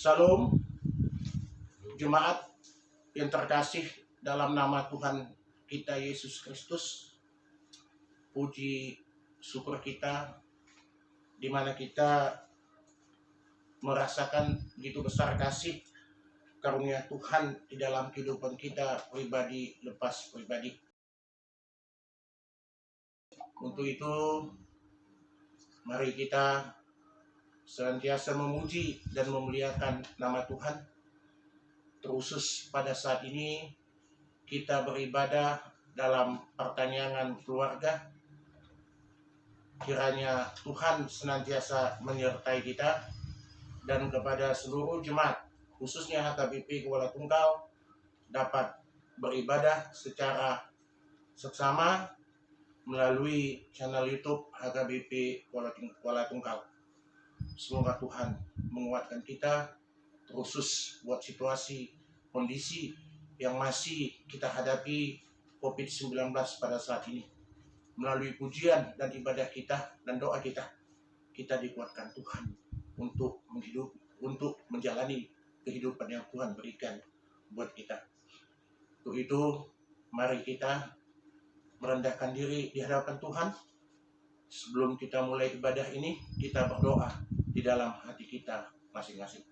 Salam jemaat yang terkasih dalam nama Tuhan kita Yesus Kristus. Puji syukur kita di mana kita merasakan begitu besar kasih karunia Tuhan di dalam kehidupan kita pribadi lepas pribadi. Untuk itu mari kita senantiasa memuji dan memuliakan nama Tuhan. Terkhusus pada saat ini kita beribadah dalam pertanyaan keluarga. Kiranya Tuhan senantiasa menyertai kita dan kepada seluruh jemaat, khususnya HKBP Kuala Tungkal, dapat beribadah secara seksama melalui channel YouTube HKBP Kuala Tungkal. Semoga Tuhan menguatkan kita, terkhusus buat situasi kondisi yang masih kita hadapi COVID-19 pada saat ini. Melalui pujian dan ibadah kita dan doa kita dikuatkan Tuhan untuk menjalani kehidupan yang Tuhan berikan buat kita. Untuk itu, mari kita merendahkan diri di hadapan Tuhan. Sebelum kita mulai ibadah ini, kita berdoa di dalam hati kita masing-masing.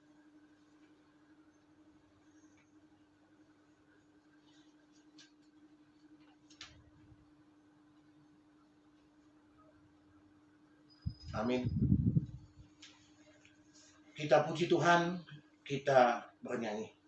Amin. Kita puji Tuhan, kita bernyanyi.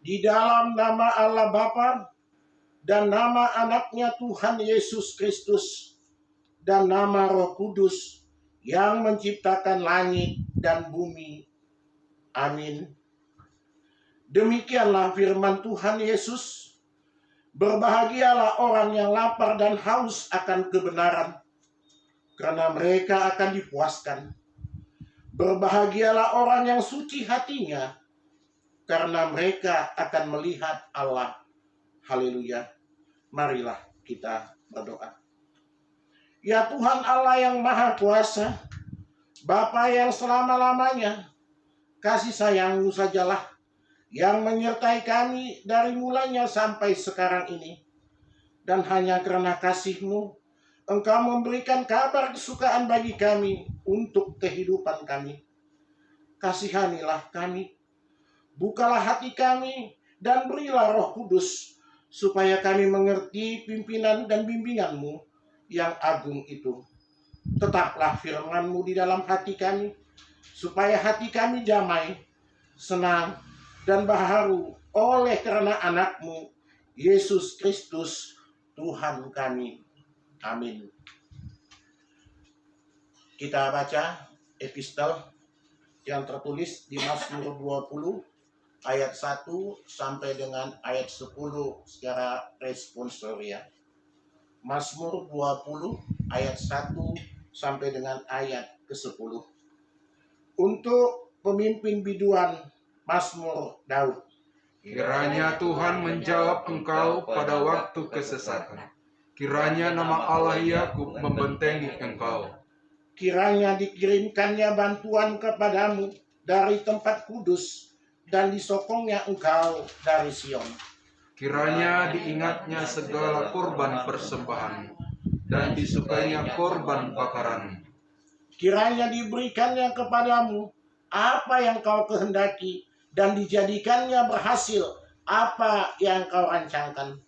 Di dalam nama Allah Bapa dan nama anaknya Tuhan Yesus Kristus dan nama Roh Kudus yang menciptakan langit dan bumi. Amin. Demikianlah firman Tuhan Yesus. Berbahagialah orang yang lapar dan haus akan kebenaran, karena mereka akan dipuaskan. Berbahagialah orang yang suci hatinya, karena mereka akan melihat Allah. Haleluya. Marilah kita berdoa. Ya Tuhan Allah yang Maha Kuasa, Bapa yang selama-lamanya, kasih sayang-Mu sajalah yang menyertai kami dari mulanya sampai sekarang ini. Dan hanya karena kasih-Mu, Engkau memberikan kabar kesukaan bagi kami untuk kehidupan kami. Kasihanilah kami. Bukalah hati kami dan berilah Roh Kudus supaya kami mengerti pimpinan dan bimbingan-Mu yang agung itu. Tetaplah firman-Mu di dalam hati kami, supaya hati kami damai, senang, dan baharu oleh karena anak-Mu, Yesus Kristus, Tuhan kami. Amin. Kita baca epistel yang tertulis di Mazmur 20 ayat 1 sampai dengan ayat 10 secara responsoria. Mazmur 20 ayat 1 sampai dengan ayat ke-10. Untuk pemimpin biduan Mazmur Daud. Kiranya Tuhan menjawab engkau pada waktu kesesatan. Kiranya nama Allah Yakub membentengi engkau. Kiranya dikirimkannya bantuan kepadamu dari tempat kudus dan disokongnya engkau dari Sion. Kiranya diingatnya segala korban persembahan dan disukainya korban bakaran. Kiranya diberikannya kepadamu apa yang kau kehendaki dan dijadikannya berhasil apa yang kau rancangkan.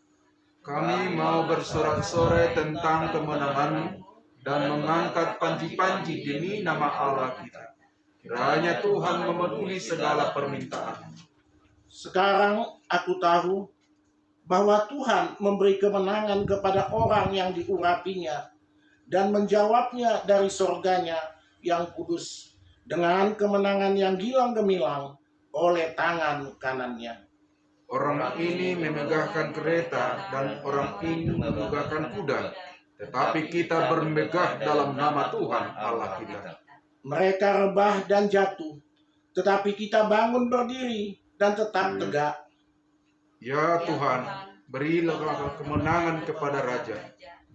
Kami mau bersorak-sorai tentang kemenangan dan mengangkat panji-panji demi nama Allah kita. Kiranya Tuhan memenuhi segala permintaan. Sekarang aku tahu bahwa Tuhan memberi kemenangan kepada orang yang diurapinya dan menjawabnya dari sorganya yang kudus dengan kemenangan yang gilang gemilang oleh tangan kanannya. Orang ini memegahkan kereta dan orang ini memegahkan kuda, tetapi kita bermegah dalam nama Tuhan Allah kita. Mereka rebah dan jatuh, tetapi kita bangun berdiri dan tetap tegak. Ya Tuhan, berilah kemenangan kepada Raja.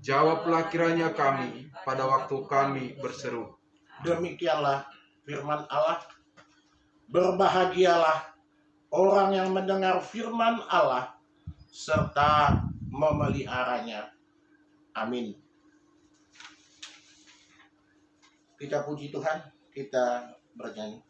Jawablah kiranya kami pada waktu kami berseru. Demikianlah firman Allah. Berbahagialah orang yang mendengar firman Allah serta memeliharanya. Amin. Kita puji Tuhan, kita bernyanyi.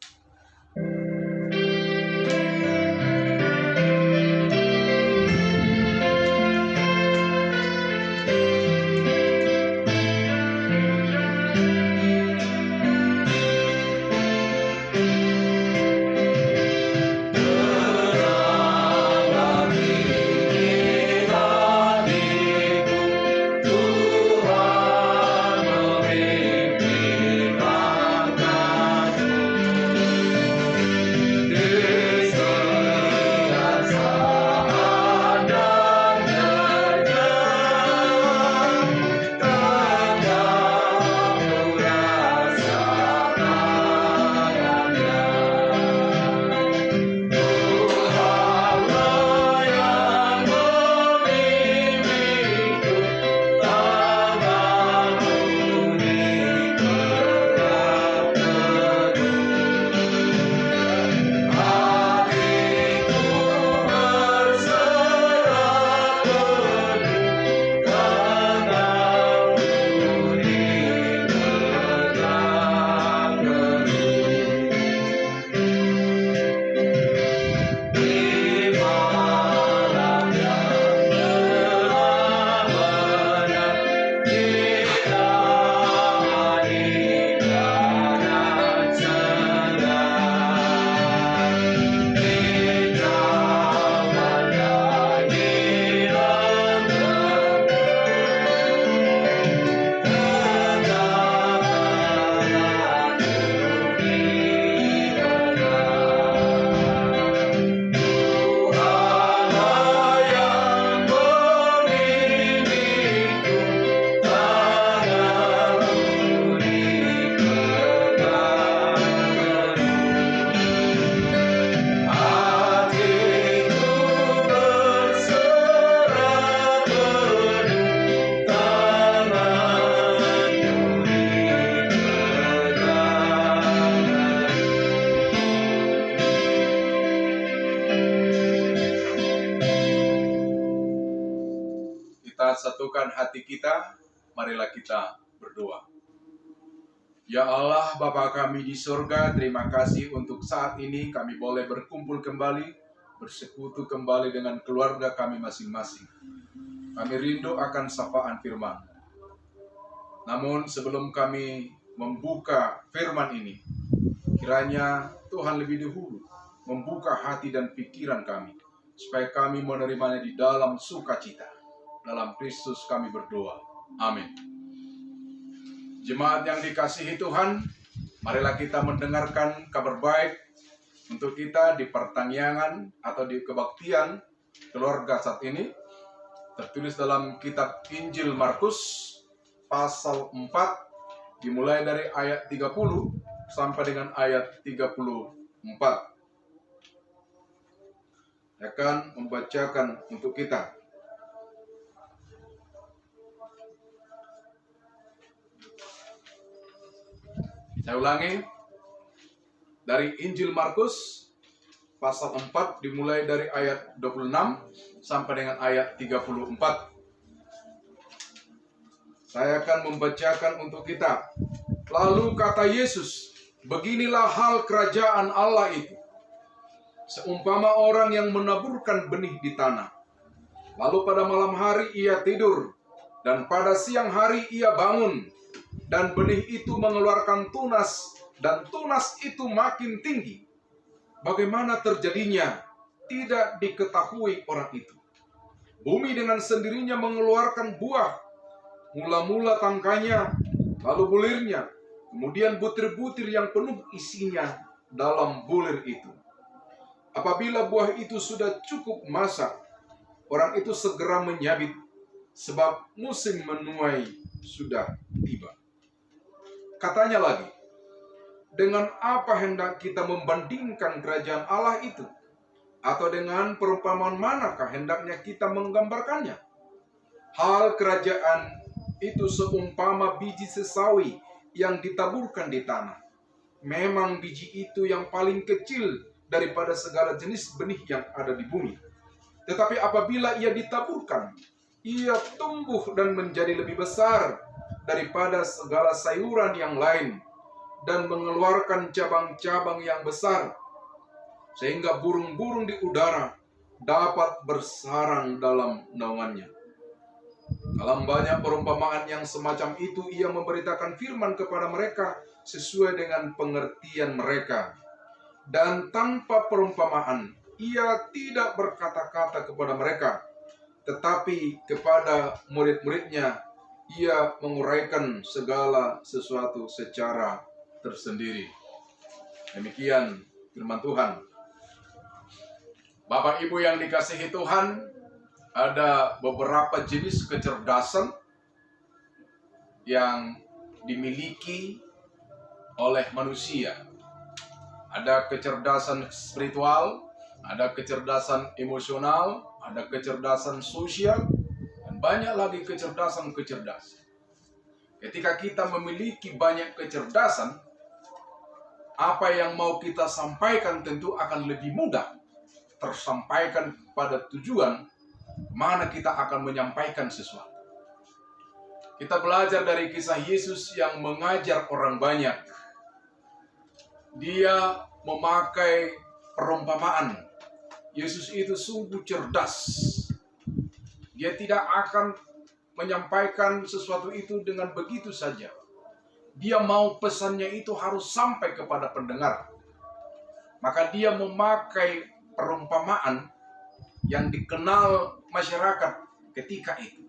Satukan hati kita, marilah kita berdoa. Ya Allah, Bapa kami di surga, terima kasih untuk saat ini kami boleh berkumpul kembali bersekutu kembali dengan keluarga kami masing-masing. Kami rindu akan sapaan firman. Namun sebelum kami membuka firman ini, kiranya Tuhan lebih dahulu membuka hati dan pikiran kami, supaya kami menerimanya di dalam sukacita. Dalam Kristus kami berdoa. Amin. Jemaat yang dikasihi Tuhan, marilah kita mendengarkan kabar baik untuk kita di pertanian atau di kebaktian keluarga saat ini. Tertulis dalam kitab Injil Markus pasal 4, dimulai dari ayat 30 sampai dengan ayat 34. Saya akan membacakan untuk kita. Saya ulangi, dari Injil Markus pasal 4 dimulai dari ayat 26 sampai dengan ayat 34. Saya akan membacakan untuk kita. Lalu kata Yesus, beginilah hal kerajaan Allah itu. Seumpama orang yang menaburkan benih di tanah. Lalu pada malam hari ia tidur, dan pada siang hari ia bangun, dan benih itu mengeluarkan tunas, dan tunas itu makin tinggi. Bagaimana terjadinya? Tidak diketahui orang itu. Bumi dengan sendirinya mengeluarkan buah. Mula-mula tangkainya, lalu bulirnya, kemudian butir-butir yang penuh isinya dalam bulir itu. Apabila buah itu sudah cukup masak, orang itu segera menyabit, sebab musim menuai sudah tiba. Katanya lagi, dengan apa hendak kita membandingkan kerajaan Allah itu? Atau dengan perumpamaan manakah hendaknya kita menggambarkannya? Hal kerajaan itu seumpama biji sesawi yang ditaburkan di tanah. Memang biji itu yang paling kecil daripada segala jenis benih yang ada di bumi. Tetapi apabila ia ditaburkan, ia tumbuh dan menjadi lebih besar daripada segala sayuran yang lain, dan mengeluarkan cabang-cabang yang besar, sehingga burung-burung di udara dapat bersarang dalam naungannya. Dalam banyak perumpamaan yang semacam itu, ia memberitakan firman kepada mereka sesuai dengan pengertian mereka. Dan tanpa perumpamaan, ia tidak berkata-kata kepada mereka, tetapi kepada murid-muridnya, ia menguraikan segala sesuatu secara tersendiri. Demikian firman Tuhan. Bapak Ibu yang dikasihi Tuhan, ada beberapa jenis kecerdasan yang dimiliki oleh manusia. Ada kecerdasan spiritual, ada kecerdasan emosional, ada kecerdasan sosial, dan banyak lagi kecerdasan-kecerdasan. Ketika kita memiliki banyak kecerdasan, apa yang mau kita sampaikan tentu akan lebih mudah tersampaikan pada tujuan mana kita akan menyampaikan sesuatu. Kita belajar dari kisah Yesus yang mengajar orang banyak. Dia memakai perumpamaan. Yesus itu sungguh cerdas. Dia tidak akan menyampaikan sesuatu itu dengan begitu saja. Dia mau pesannya itu harus sampai kepada pendengar. Maka dia memakai perumpamaan yang dikenal masyarakat ketika itu.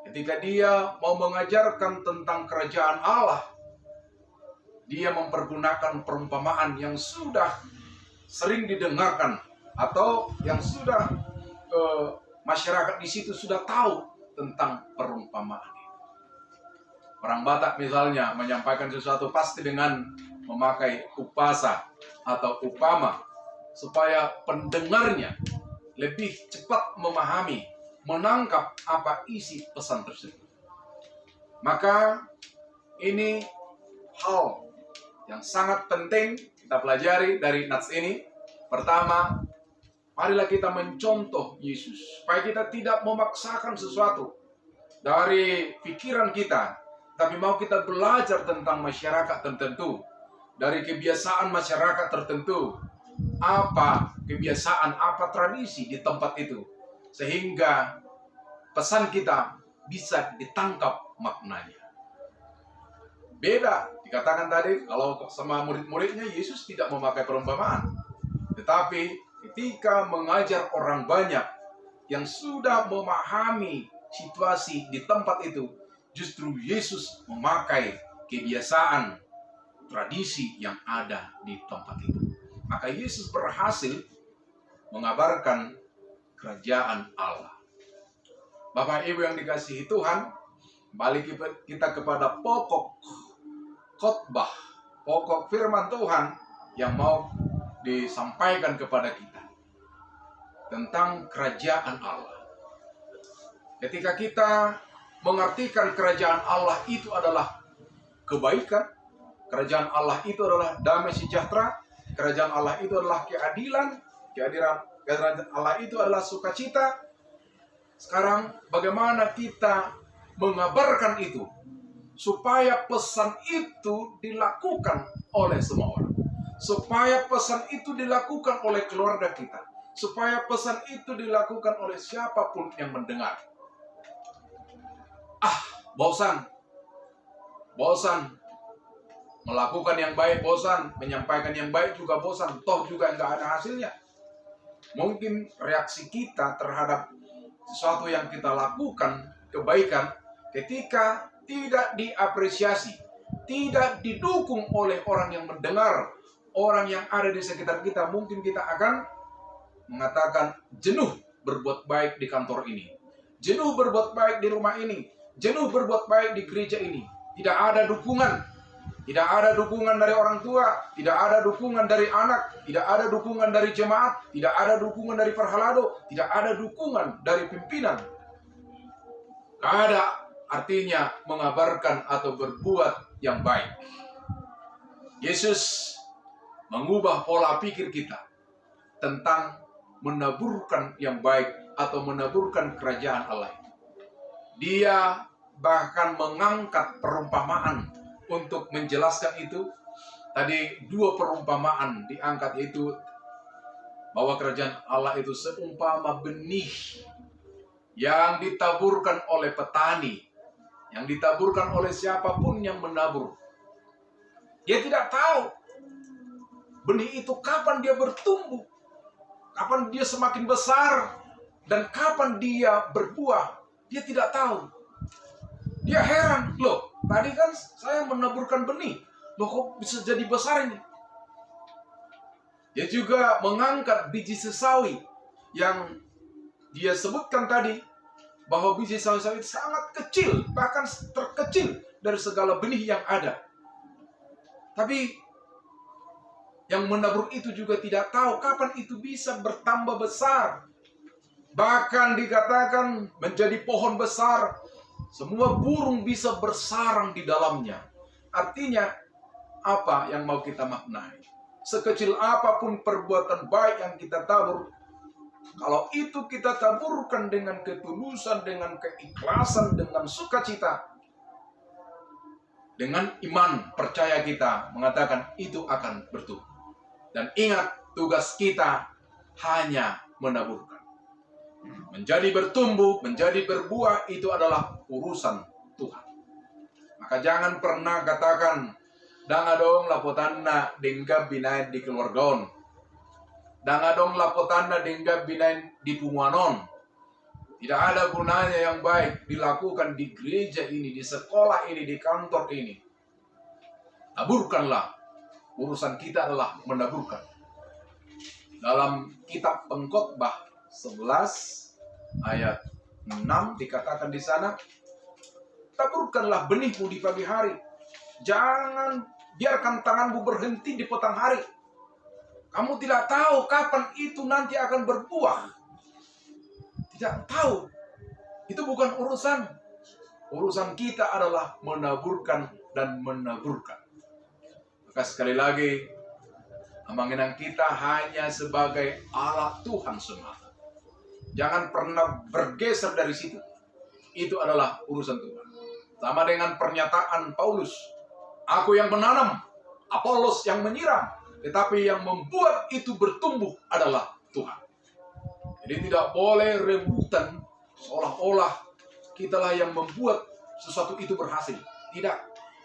Ketika dia mau mengajarkan tentang kerajaan Allah, dia mempergunakan perumpamaan yang sudah sering didengarkan atau yang sudah masyarakat di situ sudah tahu tentang perumpamaan. Orang Batak misalnya menyampaikan sesuatu pasti dengan memakai upasa atau upama supaya pendengarnya lebih cepat memahami, menangkap apa isi pesan tersebut. Maka ini hal yang sangat penting kita pelajari dari nats ini. Pertama, marilah kita mencontoh Yesus supaya kita tidak memaksakan sesuatu dari pikiran kita, tapi mau kita belajar tentang masyarakat tertentu, dari kebiasaan masyarakat tertentu, apa kebiasaan, apa tradisi di tempat itu, sehingga pesan kita bisa ditangkap maknanya. Beda, dikatakan tadi, kalau sama murid-muridnya Yesus tidak memakai perumpamaan. Tetapi ketika mengajar orang banyak yang sudah memahami situasi di tempat itu, justru Yesus memakai kebiasaan, tradisi yang ada di tempat itu. Maka Yesus berhasil mengabarkan kerajaan Allah. Bapak Ibu yang dikasihi Tuhan, balik kita kepada pokok khotbah, pokok firman Tuhan yang mau disampaikan kepada kita tentang kerajaan Allah. Ketika kita mengartikan kerajaan Allah itu adalah kebaikan, kerajaan Allah itu adalah damai sejahtera, kerajaan Allah itu adalah keadilan, kerajaan Allah itu adalah sukacita. Sekarang bagaimana kita mengabarkan itu supaya pesan itu dilakukan oleh semua orang, supaya pesan itu dilakukan oleh keluarga kita, supaya pesan itu dilakukan oleh siapapun yang mendengar. Bosan melakukan yang baik, bosan menyampaikan yang baik juga bosan, toh juga nggak ada hasilnya. Mungkin reaksi kita terhadap sesuatu yang kita lakukan, kebaikan, ketika tidak diapresiasi, tidak didukung oleh orang yang mendengar, orang yang ada di sekitar kita, mungkin kita akan mengatakan jenuh berbuat baik di kantor ini, jenuh berbuat baik di rumah ini, jenuh berbuat baik di gereja ini. Tidak ada dukungan, tidak ada dukungan dari orang tua, tidak ada dukungan dari anak, tidak ada dukungan dari jemaat, tidak ada dukungan dari perhalado, tidak ada dukungan dari pimpinan. Tidak ada artinya mengabarkan atau berbuat yang baik. Yesus mengubah pola pikir kita tentang menaburkan yang baik atau menaburkan kerajaan Allah. Dia bahkan mengangkat perumpamaan untuk menjelaskan itu. Tadi 2 perumpamaan diangkat, yaitu bahwa kerajaan Allah itu seumpama benih yang ditaburkan oleh petani, yang ditaburkan oleh siapapun yang menabur. Dia tidak tahu benih itu kapan dia bertumbuh, kapan dia semakin besar, dan kapan dia berbuah. Dia tidak tahu. Dia heran, loh tadi kan saya menaburkan benih, loh kok bisa jadi besar ini? Dia juga mengangkat biji sesawi yang dia sebutkan tadi, bahwa biji sawi-sawi sangat kecil, bahkan terkecil dari segala benih yang ada. Tapi yang menabur itu juga tidak tahu kapan itu bisa bertambah besar. Bahkan dikatakan menjadi pohon besar, semua burung bisa bersarang di dalamnya. Artinya apa yang mau kita maknai? Sekecil apapun perbuatan baik yang kita tabur, kalau itu kita taburkan dengan ketulusan, dengan keikhlasan, dengan sukacita, dengan iman, percaya kita, mengatakan itu akan bertumbuh. Dan ingat, tugas kita hanya menaburkan. Menjadi bertumbuh, menjadi berbuah, itu adalah urusan Tuhan. Maka jangan pernah katakan, dangadong lapotanna denggab binain di keluargaon, dangadong lapotanna denggab binain di pumuanon. Tidak ada gunanya yang baik dilakukan di gereja ini, di sekolah ini, di kantor ini. Taburkanlah. Urusan kita adalah menaburkan. Dalam kitab Pengkhotbah 11 ayat 6 dikatakan di sana, taburkanlah benihmu di pagi hari. Jangan biarkan tanganmu berhenti di petang hari. Kamu tidak tahu kapan itu nanti akan berbuah. Tidak tahu. Itu bukan urusan. Urusan kita adalah menaburkan dan menaburkan. Maka sekali lagi, kemenangan kita hanya sebagai alat Tuhan semata. Jangan pernah bergeser dari situ. Itu adalah urusan Tuhan. Sama dengan pernyataan Paulus. Aku yang menanam, Apolos yang menyiram, tetapi yang membuat itu bertumbuh adalah Tuhan. Jadi tidak boleh rebutan seolah-olah kitalah yang membuat sesuatu itu berhasil. Tidak,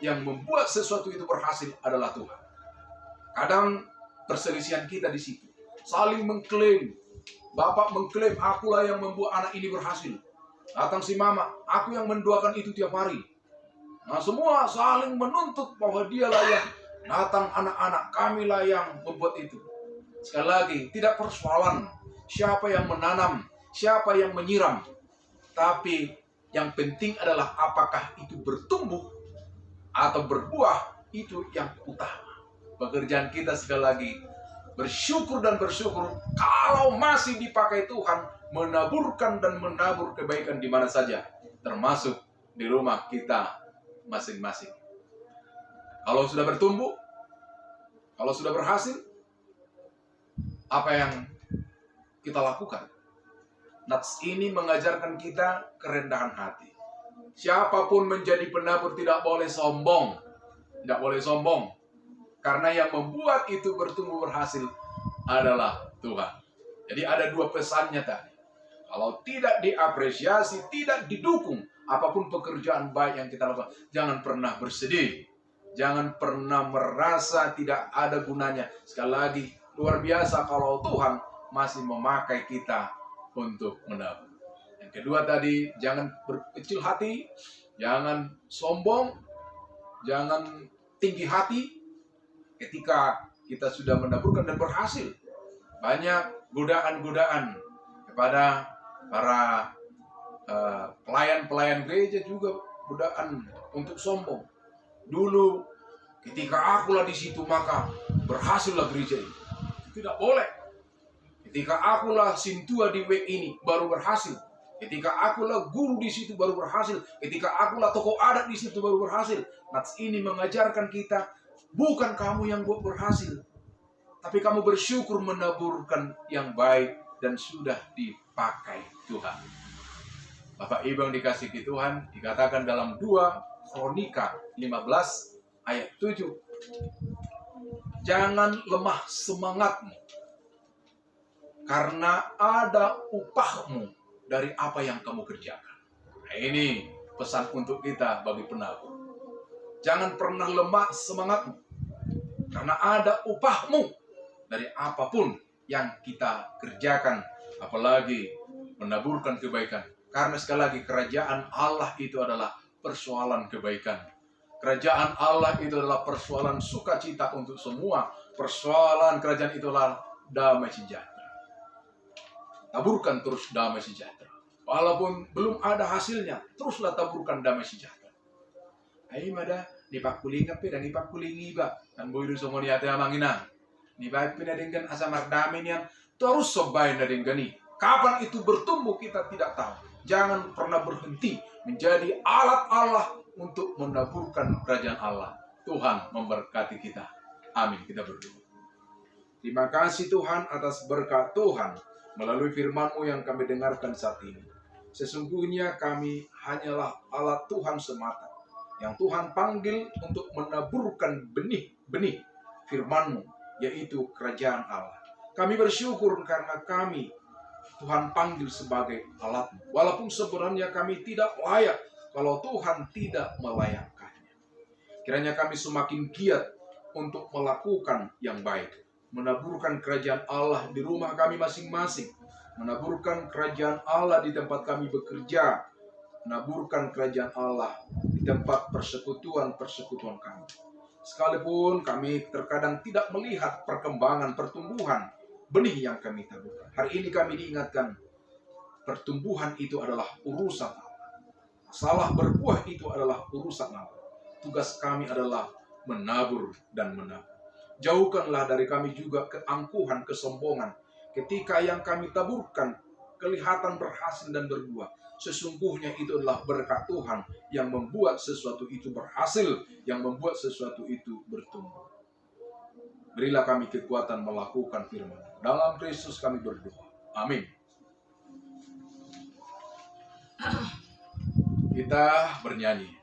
yang membuat sesuatu itu berhasil adalah Tuhan. Kadang perselisihan kita di situ, saling mengklaim. Bapak mengklaim, akulah yang membuat anak ini berhasil. Datang si mama, aku yang mendoakan itu tiap hari. Nah, semua saling menuntut bahwa dialah yang datang, anak-anak kamilah yang membuat itu. Sekali lagi, tidak persoalan siapa yang menanam, siapa yang menyiram. Tapi yang penting adalah apakah itu bertumbuh atau berbuah, itu yang utama. Pekerjaan kita sekali lagi bersyukur dan bersyukur kalau masih dipakai Tuhan menaburkan dan menabur kebaikan di mana saja, termasuk di rumah kita masing-masing. Kalau sudah bertumbuh, kalau sudah berhasil, apa yang kita lakukan? Nats ini mengajarkan kita kerendahan hati. Siapapun menjadi penabur tidak boleh sombong. Tidak boleh sombong. Karena yang membuat itu bertumbuh berhasil adalah Tuhan. Jadi ada dua pesannya tadi. Kalau tidak diapresiasi, tidak didukung, apapun pekerjaan baik yang kita lakukan, jangan pernah bersedih. Jangan pernah merasa tidak ada gunanya. Sekali lagi, luar biasa kalau Tuhan masih memakai kita untuk menabur. Yang kedua tadi, jangan berkecil hati, jangan sombong, jangan tinggi hati. Ketika kita sudah menaburkan dan berhasil, banyak godaan-godaan kepada para pelayan-pelayan gereja juga, godaan untuk sombong. Dulu ketika akulah di situ maka berhasillah gereja ini. Tidak boleh. Ketika akulah sintua di WEG ini baru berhasil. Ketika akulah guru di situ baru berhasil. Ketika akulah tokoh adat di situ baru berhasil. Nats ini mengajarkan kita, bukan kamu yang buat berhasil, tapi kamu bersyukur menaburkan yang baik dan sudah dipakai Tuhan. Bapak Ibu yang dikasihi Tuhan, dikatakan dalam 2 Kronika 15 ayat 7. Jangan lemah semangatmu, karena ada upahmu dari apa yang kamu kerjakan. Nah, ini pesan untuk kita bagi penabur. Jangan pernah lemah semangatmu, karena ada upahmu dari apapun yang kita kerjakan, apalagi menaburkan kebaikan. Karena sekali lagi, kerajaan Allah itu adalah persoalan kebaikan. Kerajaan Allah itu adalah persoalan sukacita untuk semua. Persoalan kerajaan itu adalah damai sejahtera. Taburkan terus damai sejahtera. Walaupun belum ada hasilnya, teruslah taburkan damai sejahtera. Ayo mada, ni pakulinga pe dan ni pakulingi ba. Kan boy semua ni ate amangina. Ni baik pe na dengan asa mardami niyan terus sobay na dengan ni. Kapan itu bertumbuh kita tidak tahu. Jangan pernah berhenti menjadi alat Allah untuk menaburkan kerajaan Allah. Tuhan memberkati kita. Amin. Kita berdoa. Terima kasih Tuhan atas berkat Tuhan melalui firman-Mu yang kami dengarkan saat ini. Sesungguhnya kami hanyalah alat Tuhan semata, yang Tuhan panggil untuk menaburkan benih-benih firman-Mu, yaitu kerajaan Allah. Kami bersyukur karena kami Tuhan panggil sebagai alat-Mu. Walaupun sebenarnya kami tidak layak kalau Tuhan tidak melayakkannya. Kiranya kami semakin giat untuk melakukan yang baik. Menaburkan kerajaan Allah di rumah kami masing-masing. Menaburkan kerajaan Allah di tempat kami bekerja. Menaburkan kerajaan Allah di tempat persekutuan-persekutuan kami. Sekalipun kami terkadang tidak melihat perkembangan, pertumbuhan benih yang kami taburkan. Hari ini kami diingatkan, pertumbuhan itu adalah urusan Allah. Masalah berbuah itu adalah urusan Allah. Tugas kami adalah menabur dan menabur. Jauhkanlah dari kami juga keangkuhan, kesombongan. Ketika yang kami taburkan kelihatan berhasil dan berbuah, sesungguhnya itu adalah berkat Tuhan yang membuat sesuatu itu berhasil, yang membuat sesuatu itu bertumbuh. Berilah kami kekuatan melakukan firman. Dalam Kristus kami berdoa. Amin. Kita bernyanyi.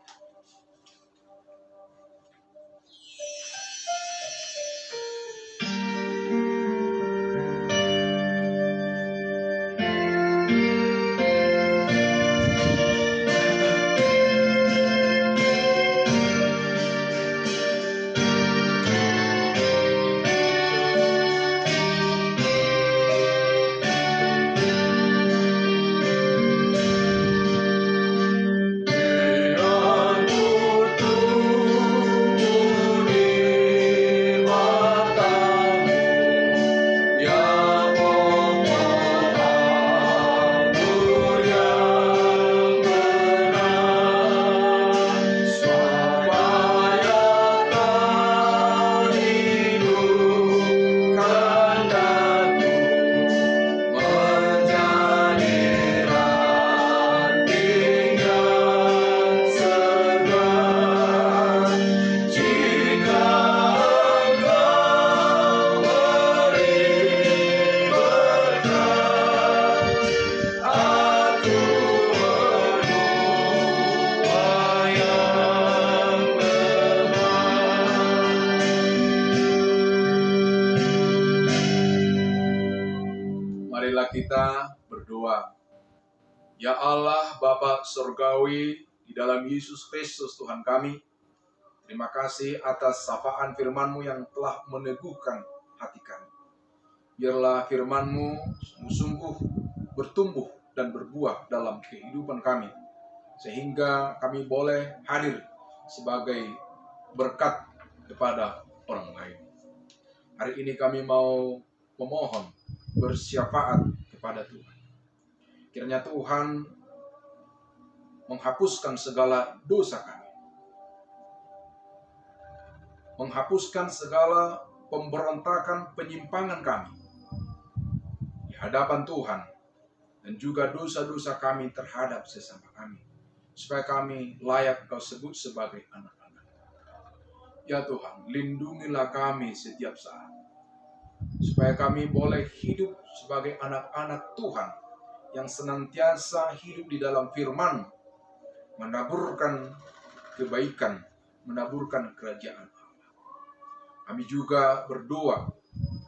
berdoa. Ya Allah, Bapa Surgawi, di dalam Yesus Kristus Tuhan kami, terima kasih atas sapaan firman-Mu yang telah meneguhkan hati kami. Biarlah firman-Mu sungguh-sungguh bertumbuh dan berbuah dalam kehidupan kami, sehingga kami boleh hadir sebagai berkat kepada orang lain. Hari ini kami mau memohon bersyafaat kepada Tuhan. Kiranya Tuhan menghapuskan segala dosa kami, menghapuskan segala pemberontakan penyimpangan kami di hadapan Tuhan, dan juga dosa-dosa kami terhadap sesama kami, supaya kami layak Kau sebut sebagai anak-anak. Ya Tuhan, lindungilah kami setiap saat, supaya kami boleh hidup sebagai anak-anak Tuhan yang senantiasa hidup di dalam firman, menaburkan kebaikan, menaburkan kerajaan Allah. Kami juga berdoa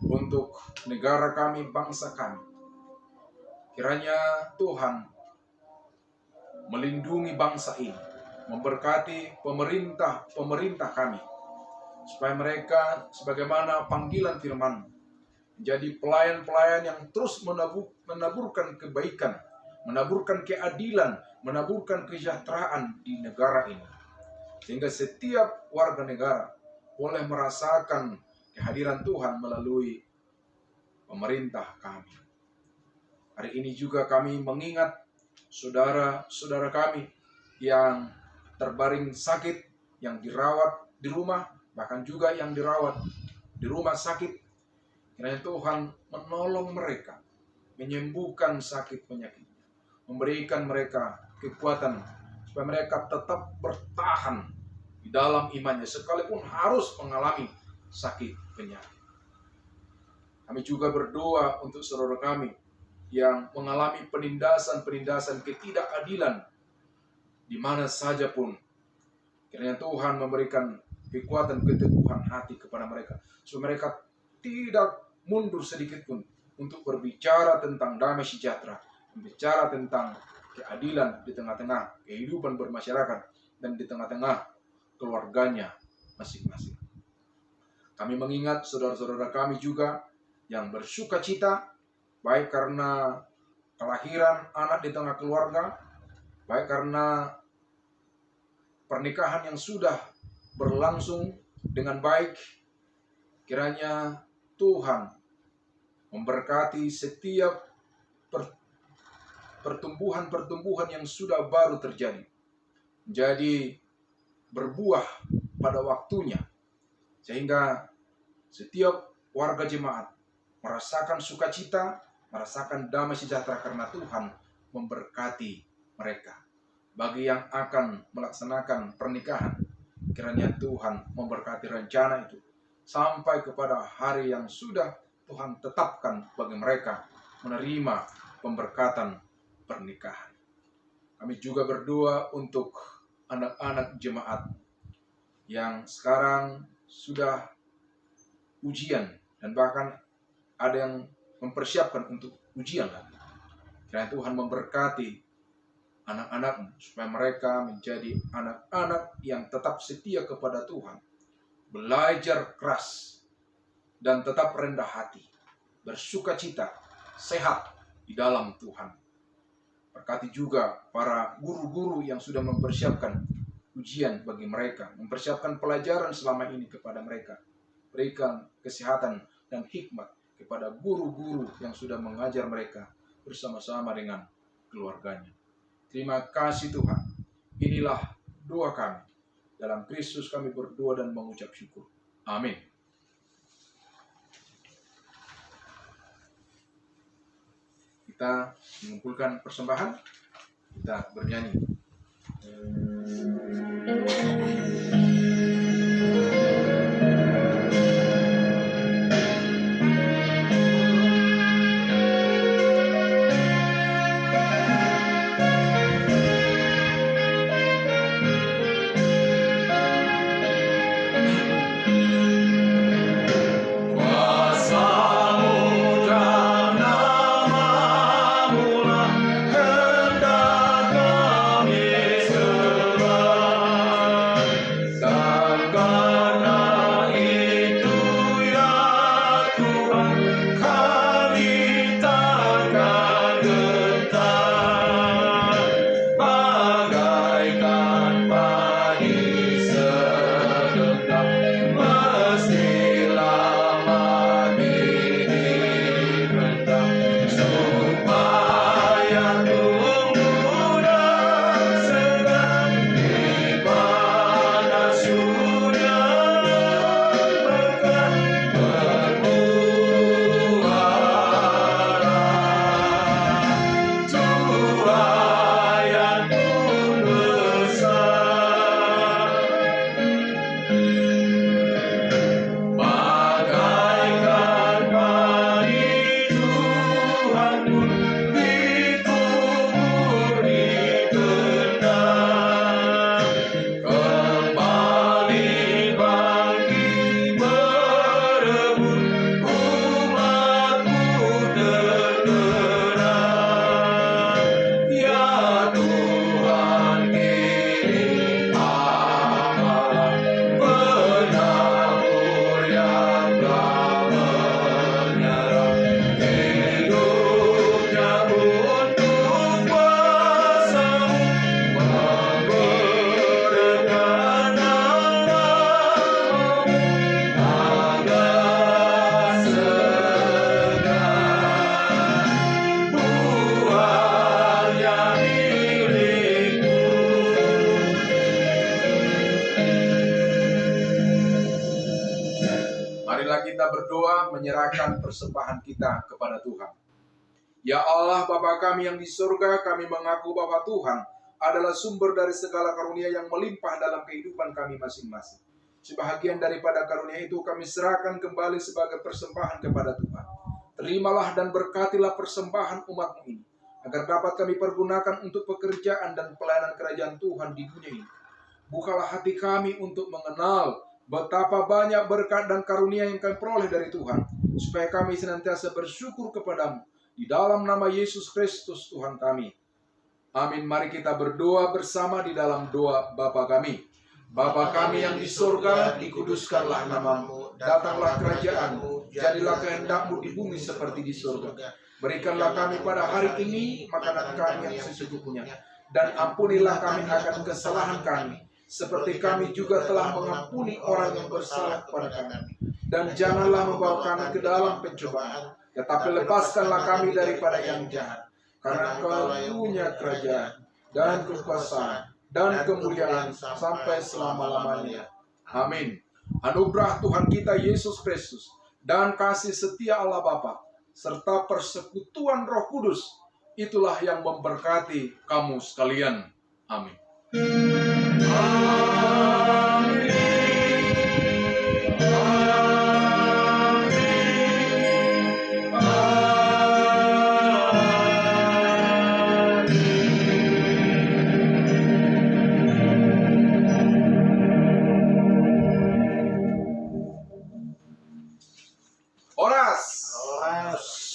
untuk negara kami, bangsa kami. Kiranya Tuhan melindungi bangsa ini, memberkati pemerintah kami, supaya mereka sebagaimana panggilan firman menjadi pelayan-pelayan yang terus menaburkan kebaikan, menaburkan keadilan, menaburkan kesejahteraan di negara ini, sehingga setiap warga negara boleh merasakan kehadiran Tuhan melalui pemerintah kami. Hari ini juga kami mengingat saudara-saudara kami yang terbaring sakit, yang dirawat di rumah, bahkan juga yang dirawat di rumah sakit. Kiranya Tuhan menolong mereka, menyembuhkan sakit penyakitnya, memberikan mereka kekuatan supaya mereka tetap bertahan di dalam imannya sekalipun harus mengalami sakit penyakit. Kami juga berdoa untuk saudara kami yang mengalami penindasan ketidakadilan di mana saja pun. Kiranya Tuhan memberikan kekuatan keteguhan hati kepada mereka, supaya mereka tidak mundur sedikit pun untuk berbicara tentang damai sejahtera, berbicara tentang keadilan di tengah-tengah kehidupan bermasyarakat dan di tengah-tengah keluarganya masing-masing. Kami mengingat saudara-saudara kami juga yang bersuka cita, baik karena kelahiran anak di tengah keluarga, baik karena pernikahan yang sudah berlangsung dengan baik. Kiranya Tuhan memberkati setiap pertumbuhan yang sudah baru terjadi, menjadi berbuah pada waktunya, sehingga setiap warga jemaat merasakan sukacita, merasakan damai sejahtera karena Tuhan memberkati mereka. Bagi yang akan melaksanakan pernikahan, kiranya Tuhan memberkati rencana itu sampai kepada hari yang sudah Tuhan tetapkan bagi mereka menerima pemberkatan pernikahan. Kami juga berdoa untuk anak-anak jemaat yang sekarang sudah ujian dan bahkan ada yang mempersiapkan untuk ujian lagi. Kiranya Tuhan memberkati anak-anak supaya mereka menjadi anak-anak yang tetap setia kepada Tuhan, belajar keras dan tetap rendah hati, bersuka cita, sehat di dalam Tuhan. Berkati juga para guru-guru yang sudah mempersiapkan ujian bagi mereka, mempersiapkan pelajaran selama ini kepada mereka. Berikan kesehatan dan hikmat kepada guru-guru yang sudah mengajar mereka bersama-sama dengan keluarganya. Terima kasih Tuhan. Inilah doa kami. Dalam Kristus kami berdoa dan mengucap syukur. Amin. Kita mengumpulkan persembahan. Kita bernyanyi. Kuasamu dan namamu menyerahkan persembahan kita kepada Tuhan. Ya Allah Bapa kami yang di surga, kami mengaku bahwa Tuhan adalah sumber dari segala karunia yang melimpah dalam kehidupan kami masing-masing. Sebahagian daripada karunia itu kami serahkan kembali sebagai persembahan kepada Tuhan. Terimalah dan berkatilah persembahan umat-Mu ini, agar dapat kami pergunakan untuk pekerjaan dan pelayanan kerajaan Tuhan di dunia ini. Bukalah hati kami untuk mengenal betapa banyak berkat dan karunia yang kami peroleh dari Tuhan, supaya kami senantiasa bersyukur kepadamu. Di dalam nama Yesus Kristus Tuhan kami. Amin. Mari kita berdoa bersama di dalam doa Bapa kami. Bapa kami yang di surga, dikuduskanlah namamu, datanglah kerajaan-Mu, jadilah kehendak-Mu di bumi seperti di surga. Berikanlah kami pada hari ini makanan kami yang sesungguhnya, dan ampunilah kami akan kesalahan kami, seperti kami juga telah mengampuni orang yang bersalah kepada kami. Dan janganlah membawa kami ke dalam pencobaan, tetapi lepaskanlah kami daripada yang jahat. Karena Engkau punya kerajaan dan kekuasaan dan kemuliaan sampai selama-lamanya. Amin. Anugerah Tuhan kita Yesus Kristus dan kasih setia Allah Bapa serta persekutuan Roh Kudus, itulah yang memberkati kamu sekalian. Amin. Oras.